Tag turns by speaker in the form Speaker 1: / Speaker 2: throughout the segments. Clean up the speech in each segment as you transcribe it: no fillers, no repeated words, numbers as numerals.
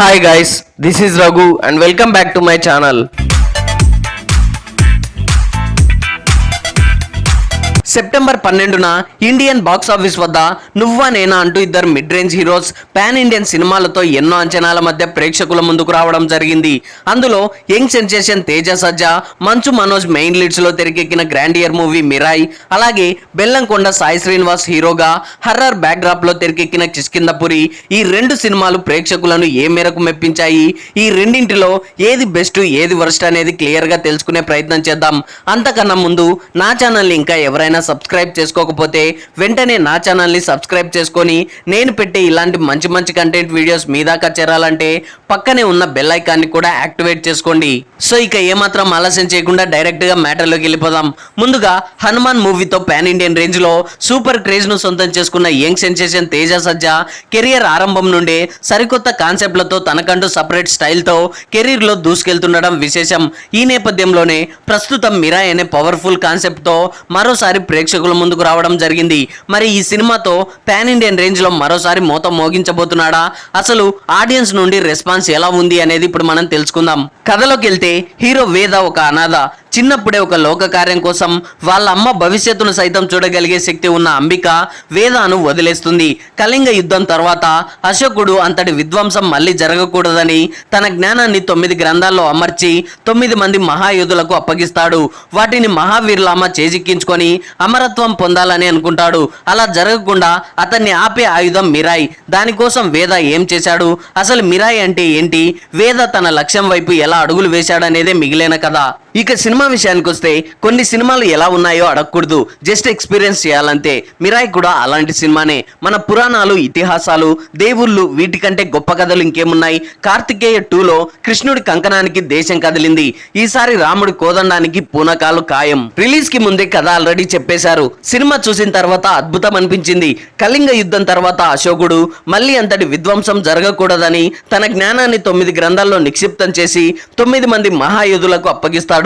Speaker 1: Hi guys, this is Raghu and welcome back to my channel. September 12న Indian box office వద్ద నువ్వా నేనా అంటూ ఇద్దరు mid range heroes pan Indian సినిమాలతో ఎన్నో అంచనాల మధ్య ప్రేక్షకుల ముందుకు రావడం జరిగింది. అందులో యంగ్ సెన్సేషన్ తేజ సజ్జా, మంచు మనోజ్ మెయిన్ లీడ్స్ లో తెరకెక్కిన గ్రాండియర్ మూవీ మిరాయి, అలాగే బెల్లంకొండ సాయి శ్రీనివాస్ హీరోగా హర్రర్ బ్యాక్ డ్రాప్ లో తెరకెక్కిన కిష్కింధపురి, ఈ రెండు సినిమాలు ప్రేక్షకులను ఏ మేరకు మెప్పించాయి, ఈ రెండింటిలో ఏది బెస్ట్ ఏది వర్స్ట్ అనేది క్లియర్ గా తెలుసుకునే ప్రయత్నం చేద్దాం. అంతకన్నా ముందు నా ఛానల్ ని ఇంకా ఎవరైనా సబ్స్క్రైబ్ చేసుకోకపోతే వెంటనే నా ఛానల్ ని సబ్స్క్రైబ్ చేసుకొని నేను పెట్టే ఇలాంటి మంచి మంచి కంటెంట్ వీడియోస్ మీ దాకా చేరాలంటే పక్కనే ఉన్న బెల్ ఐకాన్ ని కూడా యాక్టివేట్ చేసుకోండి. సో ఇక ఏమాత్రం ఆలస్యం చేయకుండా డైరెక్ట్ గా మ్యాటర్ లోకి వెళ్ళిపోదాం. ముందుగా హనుమాన్ మూవీతో పాన్ ఇండియన్ రేంజ్ లో సూపర్ క్రేజ్ ను సొంతం చేసుకున్న యంగ్ సెన్సేషన్ తేజ సజ్జా కెరియర్ ఆరంభం నుండే సరికొత్త కాన్సెప్ట్లతో తనకంటూ సపరేట్ స్టైల్ తో కెరీర్ లో దూసుకెళ్తుండడం విశేషం. ఈ నేపథ్యంలోనే ప్రస్తుతం మిరాయ్ అనే పవర్ఫుల్ కాన్సెప్ట్ తో మరోసారి ప్రేక్షకుల ముందుకు రావడం జరిగింది. మరి ఈ సినిమాతో పాన్ ఇండియన్ రేంజ్ లో మరోసారి మోత మోగించబోతున్నాడా, అసలు ఆడియన్స్ నుండి రెస్పాన్స్ ఎలా ఉంది అనేది ఇప్పుడు మనం తెలుసుకుందాం. కథలోకి వెళ్తే హీరో వేద ఒక అనాథ. చిన్నప్పుడే ఒక లోక కార్యం కోసం వాళ్ళ అమ్మ భవిష్యత్తును సైతం చూడగలిగే శక్తి ఉన్న అంబిక వేదాను వదిలేస్తుంది. కళింగ యుద్ధం తర్వాత అశోకుడు అంతటి విధ్వంసం మళ్ళీ జరగకూడదని తన జ్ఞానాన్ని 9 గ్రంథాల్లో అమర్చి 9 మంది మహాయోధులకు అప్పగిస్తాడు. వాటిని మహావీరులామ చేజిక్కించుకొని అమరత్వం పొందాలని అనుకుంటాడు. అలా జరగకుండా అతన్ని ఆపే ఆయుధం మిరాయ్. దానికోసం వేద ఏం చేశాడు, అసలు మిరాయ్ అంటే ఏంటి, వేద తన లక్ష్యం వైపు ఎలా అడుగులు వేశాడనేదే మిగిలిన కథ. ఇక సినిమా విషయానికి వస్తే కొన్ని సినిమాలు ఎలా ఉన్నాయో అడగకూడదు, జస్ట్ ఎక్స్పీరియన్స్ చేయాలంతే. మిరాయ్ కూడా అలాంటి సినిమానే. మన పురాణాలు, ఇతిహాసాలు, దేవుళ్ళు, వీటికంటే గొప్ప కథలు ఇంకేమున్నాయి. కార్తికేయ 2లో కృష్ణుడి కంకణానికి దేశం కదిలింది. ఈసారి రాముడి కోదండానికి పూనకాలు ఖాయం. రిలీజ్ కి ముందే కథ ఆల్రెడీ చెప్పేశారు. సినిమా చూసిన తర్వాత అద్భుతం అనిపించింది. కళింగ యుద్ధం తర్వాత అశోకుడు మళ్ళీ అంతటి విధ్వంసం జరగకూడదని తన జ్ఞానాన్ని 9 గ్రంథాల్లో నిక్షిప్తం చేసి 9 మంది మహాయోధులకు అప్పగిస్తాడు.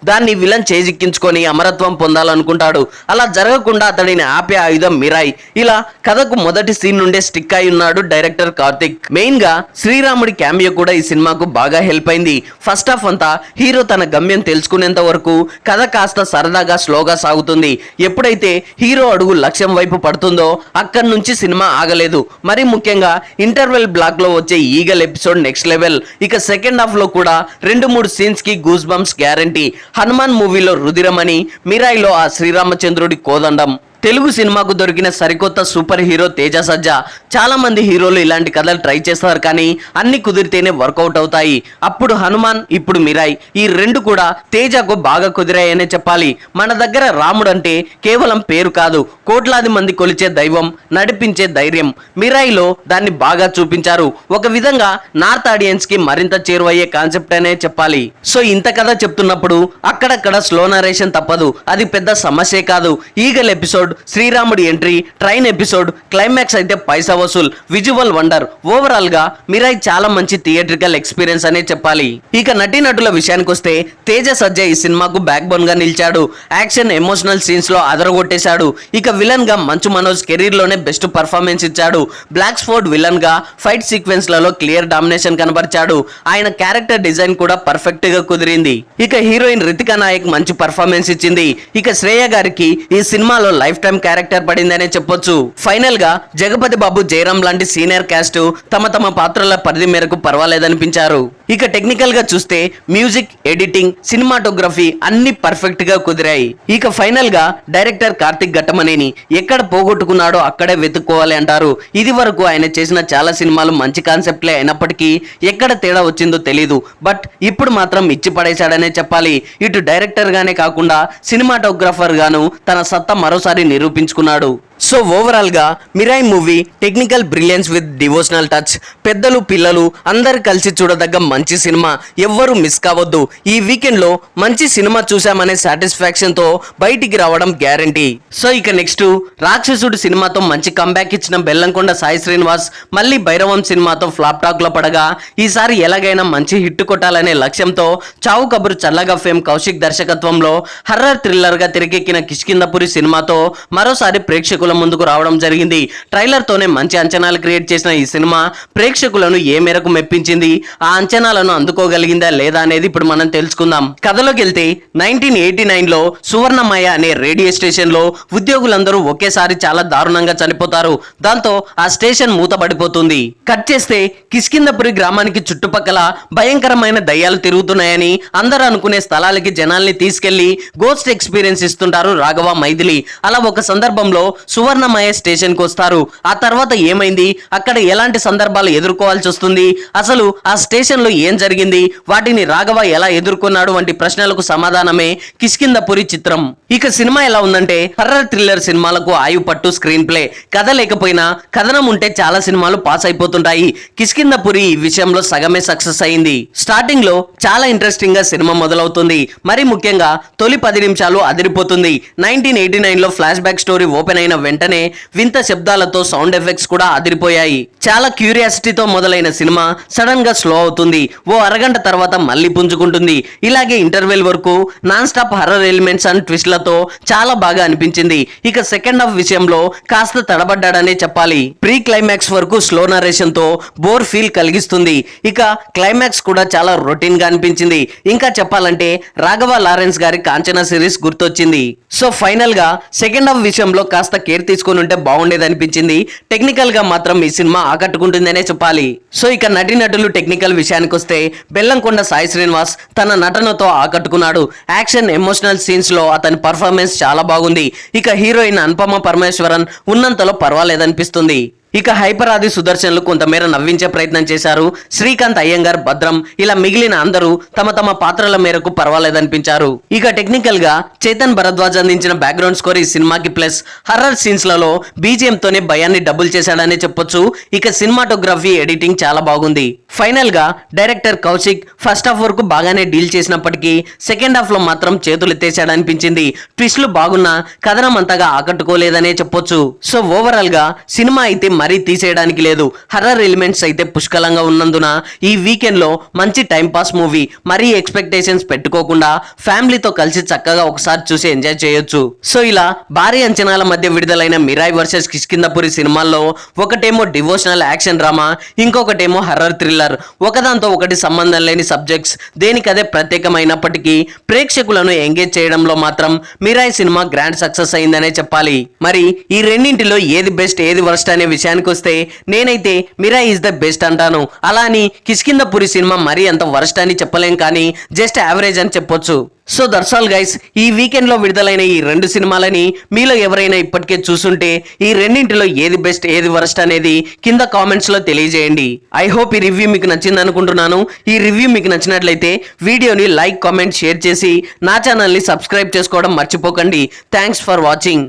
Speaker 1: దాన్ని విలన్ చేజిక్కించుకొని అమరత్వం పొందాలనుకుంటాడు. అలా జరగకుండా అతడిని ఆపే ఆయుధం మిరాయ్. ఇలా కథకు మొదటి సీన్ నుండే స్టిక్ అయి ఉన్నాడు డైరెక్టర్ కార్తిక్. మెయిన్ గా శ్రీరాముడి క్యామియో కూడా ఈ సినిమాకు బాగా హెల్ప్ అయింది. ఫస్ట్ హాఫ్ అంతా హీరో తన గమ్యం తెలుసుకునేంత వరకు కథ కాస్త సరదాగా స్లోగా సాగుతుంది. ఎప్పుడైతే హీరో అడుగు లక్ష్యం వైపు పడుతుందో అక్కడి నుంచి సినిమా ఆగలేదు. మరి ముఖ్యంగా ఇంటర్వెల్ బ్లాక్ లో వచ్చే ఈగల్ ఎపిసోడ్ నెక్స్ట్ లెవెల్. ఇక సెకండ్ హాఫ్ లో కూడా 2-3 సీన్స్ కి గూస్ బంప్స్ గ్యారెంటీ. హనుమాన్ మూవీలో రుధిరమణి, మిరాయిలో ఆ శ్రీరామచంద్రుడి కోదండం. తెలుగు సినిమాకు దొరికిన సరికొత్త సూపర్ హీరో తేజ సజ్జా. చాలా మంది హీరోలు ఇలాంటి కథలు ట్రై చేస్తారు, కానీ అన్ని కుదిరితేనే వర్కౌట్ అవుతాయి. అప్పుడు హనుమాన్, ఇప్పుడు మిరాయ్, ఈ రెండు కూడా తేజకు బాగా కుదిరాయనే చెప్పాలి. మన దగ్గర రాముడు అంటే కేవలం పేరు కాదు, కోట్లాది మంది కొలిచే దైవం, నడిపించే ధైర్యం. మిరాయిలో దాన్ని బాగా చూపించారు. ఒక విధంగా నార్త్ ఆడియన్స్ కి మరింత చేరువయ్యే కాన్సెప్ట్ అనే చెప్పాలి. సో ఇంత కథ చెప్తున్నప్పుడు అక్కడక్కడ స్లో నరేషన్ తప్పదు, అది పెద్ద సమస్యే కాదు. ఈగల్ ఎపిసోడ్, శ్రీరాముడి ఎంట్రీ, ట్రైన్ ఎపిసోడ్, క్లైమాక్స్ అయితే పైసా వసూల్, విజువల్ వండర్. ఓవరాల్ గా మిరాయ్ చాలా మంచి థియేట్రికల్ ఎక్స్పీరియన్స్ అనే చెప్పాలి. ఇక నటీనటుల విషయానికి వస్తే తేజ సజ్జా ఈ సినిమాకు బ్యాక్ బోన్ గా నిలిచాడు. యాక్షన్, ఎమోషనల్ సీన్స్ లో అదరగొట్టేశాడు. ఇక విలన్ గా మంచు మనోజ్ కెరీర్ లోనే బెస్ట్ పర్ఫార్మెన్స్ ఇచ్చాడు. బ్లాక్ స్పోర్ట్ విలన్ గా ఫైట్ సీక్వెన్స్ లలో క్లియర్ డామినేషన్ కనబరిచాడు. ఆయన క్యారెక్టర్ డిజైన్ కూడా పర్ఫెక్ట్ గా కుదిరింది. ఇక హీరోయిన్ రితికా నాయక్ మంచి పర్ఫార్మెన్స్ ఇచ్చింది. ఇక శ్రేయ గారికి ఈ సినిమాలో లైఫ్ టైం క్యారెక్టర్ పడిందనే చెప్పొచ్చు. ఫైనల్ గా జగపతి బాబు, జయరాం లాంటి సీనియర్ క్యాస్ట్ తమ పాత్రల పరిధి మేరకు పర్వాలేదనిపించారు. ఇక టెక్నికల్ గా చూస్తే మ్యూజిక్, ఎడిటింగ్, సినిమాటోగ్రఫీ అన్ని పర్ఫెక్ట్ గా కుదిరాయి. ఇక ఫైనల్ గా డైరెక్టర్ కార్తిక్ ఘట్టమనేని ఎక్కడ పోగొట్టుకున్నాడో అక్కడే వెతుక్కోవాలి అంటారు. ఇది వరకు ఆయన చేసిన చాలా సినిమాలు మంచి కాన్సెప్ట్లే అయినప్పటికీ ఎక్కడ తేడా వచ్చిందో తెలీదు. బట్ ఇప్పుడు మాత్రం ఇచ్చి పడేశాడనే చెప్పాలి. ఇటు డైరెక్టర్ గానే కాకుండా సినిమాటోగ్రఫర్ గాను తన సత్తా మరోసారి నిరూపించుకున్నాడు. సో ఓవరాల్ గా Mirai movie technical brilliance with devotional touch. పెద్దలు, పిల్లలు అందరు కలిసి చూడదగ్గ మంచి సినిమా. ఎవ్వరూ మిస్ కావద్దు. ఈ వీకెండ్ లో మంచి సినిమా చూసామనే సాటిస్ఫాక్షన్ తో బయటికి రావడం గ్యారంటీ. సో ఇక నెక్స్ట్ రాక్షసుడు సినిమాతో మంచి కంబ్యాక్ ఇచ్చిన బెల్లంకొండ సాయి శ్రీనివాస్ మళ్ళీ భైరవం సినిమాతో ఫ్లాప్ టాక్ లో పడగా ఈసారి ఎలాగైనా మంచి హిట్ కొట్టాలనే లక్ష్యంతో చావు కబురు చల్లగా ఫేమ్ కౌశిక్ దర్శకత్వంలో హర్రర్ థ్రిల్లర్ గా తెరకెక్కిన కిష్కింధపురి సినిమాతో మరోసారి ప్రేక్షకుల ప్రేక్షకుల ముందుకు రావడం జరిగింది. ట్రైలర్ తోనే మంచి అంచనాలు క్రియేట్ చేసిన ఈ సినిమా ప్రేక్షకులను ఏ మేరకు మెప్పించింది, ఆ అంచనాలను అందుకోగలిగిందా లేదా అనేది ఇప్పుడు మనం తెలుసుకుందాం. కథలోకి వెళ్తే 1989 లో సువర్ణమయ అనే రేడియో స్టేషన్ లో ఉద్యోగులందరూ ఒకేసారి చాలా దారుణంగా చనిపోతారు. దాంతో ఆ స్టేషన్ మూతపడిపోతుంది. కట్ చేస్తే కిష్కింధపురి గ్రామానికి చుట్టుపక్కల భయంకరమైన దయ్యాలు తిరుగుతున్నాయని అందరూ అనుకునే స్థలాలకి జనాల్ని తీసుకెళ్లి గోస్ట్ ఎక్స్పీరియన్స్ ఇస్తుంటారు రాఘవ, మైథిలి. అలా ఒక సందర్భంలో సువర్ణమయ స్టేషన్ కు వస్తారు. ఆ తర్వాత ఏమైంది, అక్కడ ఎలాంటి సందర్భాలు ఎదుర్కోవాల్సి వస్తుంది, అసలు ఆ స్టేషన్ లో ఏం జరిగింది, వాటిని రాఘవ ఎలా ఎదుర్కొన్నాడు వంటి ప్రశ్నలకు సమాధానమే కిష్కింధపురి చిత్రం. ఇక సినిమా ఎలా ఉందంటే హర్రర్ థ్రిల్లర్ సినిమాలకు ఆయువు పట్టు స్క్రీన్ ప్లే. కథ లేకపోయినా కథనం ఉంటే చాలా సినిమాలు పాస్ అయిపోతుంటాయి. కిష్కింధపురి ఈ విషయంలో సగమే సక్సెస్ అయింది. స్టార్టింగ్ లో చాలా ఇంట్రెస్టింగ్ గా సినిమా మొదలవుతుంది. మరి ముఖ్యంగా తొలి 10 నిమిషాలు అదిరిపోతుంది. 1989 లో ఫ్లాష్ బ్యాక్ స్టోరీ ఓపెన్ అయిన వెంటనే వింత శబ్దాలతో సౌండ్ ఎఫెక్ట్స్ కూడా అదిరిపోయాయి. చాలా క్యూరియాసిటీతో మొదలైన సినిమా సడన్ గా స్లో అవుతుంది. ఓ అరగంట తర్వాత మళ్ళీ పుంజుకుంటుంది. ఇలాగే ఇంటర్వెల్ వరకు non stop horror elements and ట్విస్ట్లతో చాలా బాగా అనిపించింది. ఇక సెకండ్ హాఫ్ విషయంలో కాస్త తడబడ్డాడనే చెప్పాలి. ప్రీ క్లైమాక్స్ వరకు స్లో నరేషన్ తో బోర్ ఫీల్ కలిగిస్తుంది. ఇక క్లైమాక్స్ కూడా చాలా రొటీన్ గా అనిపించింది. ఇంకా చెప్పాలంటే రాఘవ లారెన్స్ గారి కాంచనా సిరీస్ గుర్తొచ్చింది. సో ఫైనల్ గా సెకండ్ హాఫ్ విషయంలో కాస్త కేర్ తీసుకొని ఉంటే బాగుండేది అనిపించింది. టెక్నికల్ గా మాత్రం ఈ సినిమా ఆకట్టుకుంటుందనే చెప్పాలి. సో ఇక నటీనటులు టెక్నికల్ విషయానికి వస్తే బెల్లంకొండ సాయి శ్రీనివాస్ తన నటనతో ఆకట్టుకున్నాడు. యాక్షన్ ఎమోషనల్ సీన్స్ లో అతని పర్ఫార్మెన్స్ చాలా బాగుంది. ఇక హీరోయిన్ అనుపమ పరమేశ్వరన్ ఉన్నంతలో పర్వాలేదనిపిస్తుంది. ఇక హైపర్ ఆది సుదర్శన్లు కొంతమేర నవ్వించే ప్రయత్నం చేశారు. శ్రీకాంత్ అయ్యంగార్, భద్రం ఇలా మిగిలిన అందరూ తమ తమ పాత్రల మేరకు పర్వాలేదనిపించారు. ఇక టెక్నికల్ గా చేతన్ భరద్వాజ్ అందించిన బ్యాక్గ్రౌండ్ స్కోర్ ఈ సినిమాకి ప్లస్. హర్రర్ సీన్స్ లలో బీజిఎం తోనే భయాన్ని డబుల్ చేశాడనే చెప్పొచ్చు. ఇక సినిమాటోగ్రఫీ, ఎడిటింగ్ చాలా బాగుంది. ఫైనల్ గా డైరెక్టర్ కౌశిక్ ఫస్ట్ హాఫ్ వరకు బాగానే డీల్ చేసినప్పటికీ సెకండ్ హాఫ్ లో మాత్రం చేతులు ఎత్తేసాడనిపించింది. ట్విస్ట్లు బాగున్నా కథనం అంతగా ఆకట్టుకోలేదనే చెప్పొచ్చు. సో ఓవరాల్ గా సినిమా అయితే మరీ తీసేయడానికి లేదు. హర్రర్ ఎలిమెంట్స్ అయితే పుష్కలంగా ఉన్నందున ఈ వీకెండ్ లో మంచి టైం పాస్ మూవీ. మరీ ఎక్స్పెక్టేషన్స్ పెట్టుకోకుండా ఫ్యామిలీతో కలిసి చక్కగా ఒకసారి చూసి ఎంజాయ్ చేయొచ్చు. సో ఇలా భారీ అంచనాల మధ్య విడుదలైన మిరాయ్ వర్సెస్ కిష్కింధపురి సినిమాల్లో ఒకటేమో డివోషనల్ యాక్షన్ డ్రామా, ఇంకొకటేమో హర్రర్ థ్రిల్లర్. ఒకదాంతో ఒకటి సంబంధం లేని సబ్జెక్ట్స్, దేనికదే ప్రత్యేకమైనప్పటికీ ప్రేక్షకులను ఎంగేజ్ చేయడంలో మాత్రం మిరాయ్ సినిమా గ్రాండ్ సక్సెస్ అయిందనే చెప్పాలి. మరి ఈ రెండింటిలో ఏది బెస్ట్, ఏది వర్స్ట్ అనే విషయానికి వస్తే నేనైతే మిరాయ్ ఇస్ ద బెస్ట్ అంటాను. అలా అని కిష్కింధపురి సినిమా మరీ అంత వర్స్ట్ అని చెప్పలేం, కానీ జస్ట్ యావరేజ్ అని చెప్పొచ్చు. So that's all guys. ఈ వీకెండ్ లో విడుదలైన ఈ 2 సినిమాలని మీలో ఎవరైనా ఇప్పటికే చూసుంటే ఈ రెండింటిలో ఏది బెస్ట్, ఏది వర్స్ట్ అనేది కింద కామెంట్స్ లో తెలియజేయండి. ఐ హోప్ ఈ రివ్యూ మీకు నచ్చింది అనుకుంటున్నాను. ఈ రివ్యూ మీకు నచ్చినట్లయితే వీడియోని లైక్, కామెంట్, షేర్ చేసి నా ఛానల్ని సబ్స్క్రైబ్ చేసుకోవడం మర్చిపోకండి. Thanks for watching.